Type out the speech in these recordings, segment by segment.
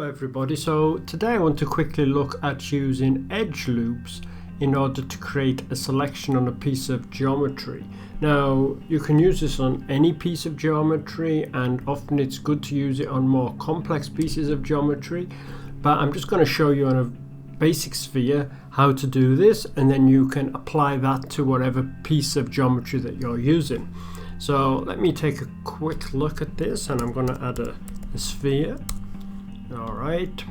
everybody, so today I want to quickly look at using edge loops in order to create a selection on a piece of geometry. Now you can use this on any piece of geometry, and often it's good to use it on more complex pieces of geometry, but I'm just going to show you on a basic sphere how to do this, and then you can apply that to whatever piece of geometry that you're using. So let me take a quick look at this, and I'm going to add a sphere. Alright,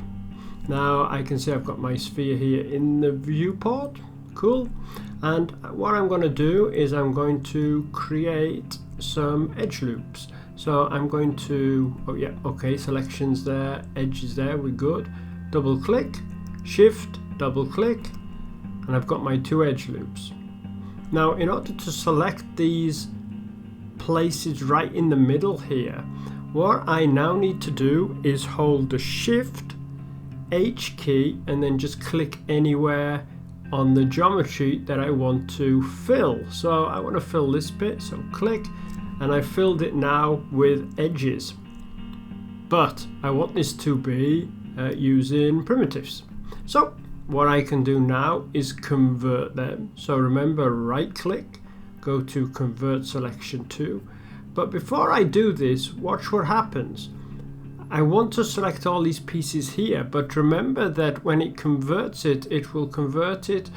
now I can see I've got my sphere here in the viewport. Cool. And what I'm going to do is I'm going to create some edge loops. So I'm going to, selections there, edges there, we're good. Double click, shift, double click, and I've got my two edge loops. Now in order to select these places right in the middle here, what I now need to do is hold the Shift H key and then just click anywhere on the geometry that I want to fill. So I want to fill this bit, so click, and I filled it now with edges. But I want this to be using primitives. So what I can do now is convert them. So remember, right click, go to Convert Selection to. But before I do this, watch what happens. I want to select all these pieces here, but remember that when it converts it, it will convert it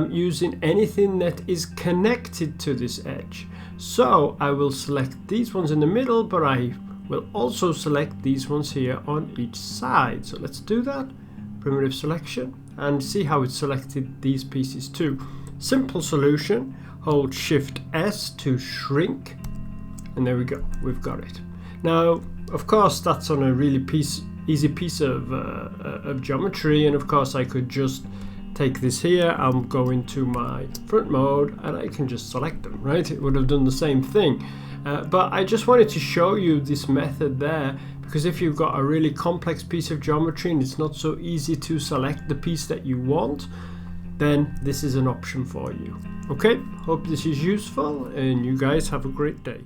using anything that is connected to this edge. So I will select these ones in the middle, but I will also select these ones here on each side. So let's do that. Primitive selection, and see how it selected these pieces too. Simple solution, hold Shift S to shrink. And there we go, we've got it. Now, of course, that's on a really easy piece of geometry, and of course I could just take this here, I'm going to my front mode, and I can just select them, right? It would have done the same thing. But I just wanted to show you this method there, because if you've got a really complex piece of geometry and it's not so easy to select the piece that you want, then this is an option for you. Okay, hope this is useful, and you guys have a great day.